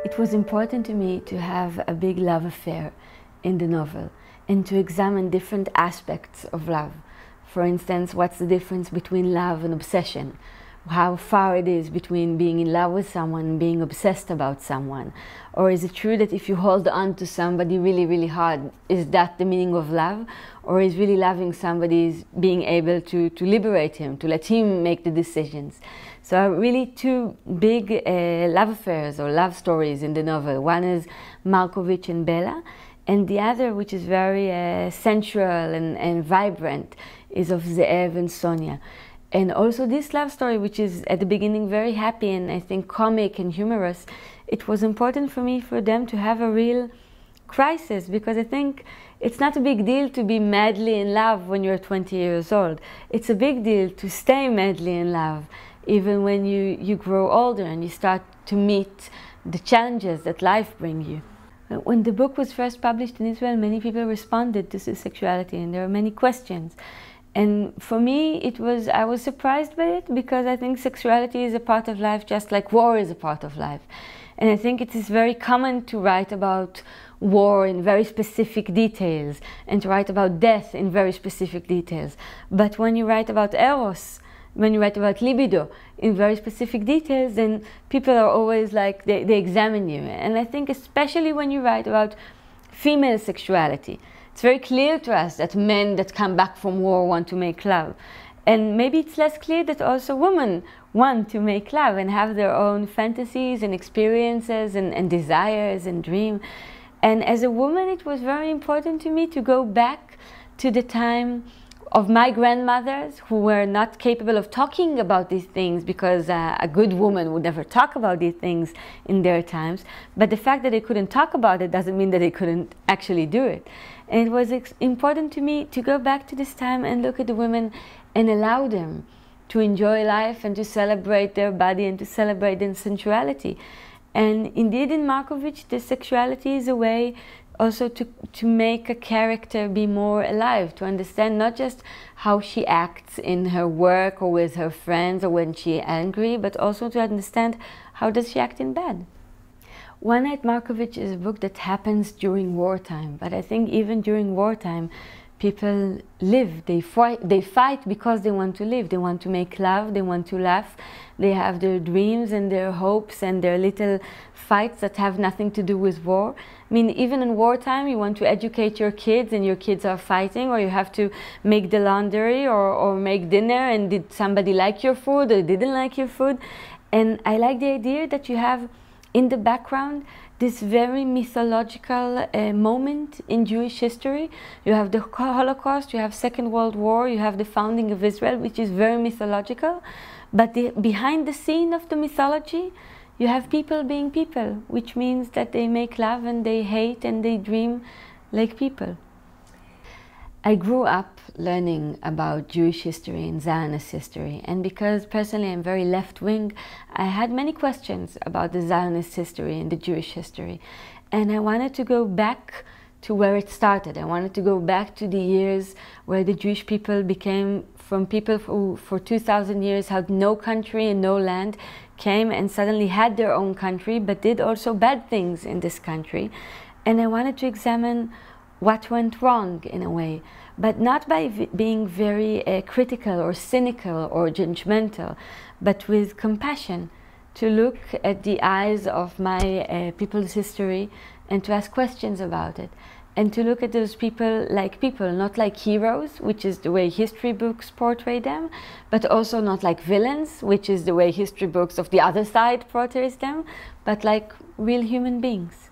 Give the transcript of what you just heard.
It was important to me to have a big love affair in the novel and to examine different aspects of love. For instance, what's the difference between love and obsession? How far it is between being in love with someone and being obsessed about someone? Or is it true that if you hold on to somebody really, really hard, is that the meaning of love? Or is really loving somebody being able to liberate him, to let him make the decisions? So really two big love affairs or love stories in the novel. One is Markovitch and Bella, and the other, which is very sensual and vibrant, is of Ze'ev and Sonia. And also this love story, which is at the beginning very happy and I think comic and humorous, it was important for me for them to have a real crisis, because I think it's not a big deal to be madly in love when you're 20 years old. It's a big deal to stay madly in love even when you grow older and you start to meet the challenges that life brings you. When the book was first published in Israel, many people responded to sexuality and there were many questions. And for me, I was surprised by it, because I think sexuality is a part of life just like war is a part of life. And I think it is very common to write about war in very specific details and to write about death in very specific details. But when you write about eros, when you write about libido in very specific details, then people are always like, they examine you. And I think especially when you write about female sexuality, it's very clear to us that men that come back from war want to make love. And maybe it's less clear that also women want to make love and have their own fantasies and experiences and desires and dreams. And as a woman, it was very important to me to go back to the time of my grandmothers, who were not capable of talking about these things, because a good woman would never talk about these things in their times. But the fact that they couldn't talk about it doesn't mean that they couldn't actually do it. And it was important to me to go back to this time and look at the women and allow them to enjoy life and to celebrate their body and to celebrate their sensuality. And indeed in Markovitch, the sexuality is a way also to make a character be more alive, to understand not just how she acts in her work or with her friends or when she's angry, but also to understand how does she act in bed. One Night Markovitch is a book that happens during wartime, but I think even during wartime, people live, they fight because they want to live, they want to make love, they want to laugh, they have their dreams and their hopes and their little fights that have nothing to do with war. I mean, even in wartime, you want to educate your kids and your kids are fighting, or you have to make the laundry or make dinner, and did somebody like your food or didn't like your food? And I like the idea that you have in the background this very mythological moment in Jewish history. You have the Holocaust, you have Second World War, you have the founding of Israel, which is very mythological. But behind the scene of the mythology, you have people being people, which means that they make love and they hate and they dream like people. I grew up learning about Jewish history and Zionist history, and because personally I'm very left-wing, I had many questions about the Zionist history and the Jewish history. And I wanted to go back to where it started. I wanted to go back to the years where the Jewish people became from people who for 2,000 years had no country and no land, came and suddenly had their own country, but did also bad things in this country. And I wanted to examine what went wrong in a way, but not by being very critical or cynical or judgmental, but with compassion, to look at the eyes of my people's history and to ask questions about it, and to look at those people, not like heroes, which is the way history books portray them, but also not like villains, which is the way history books of the other side portrays them, but like real human beings.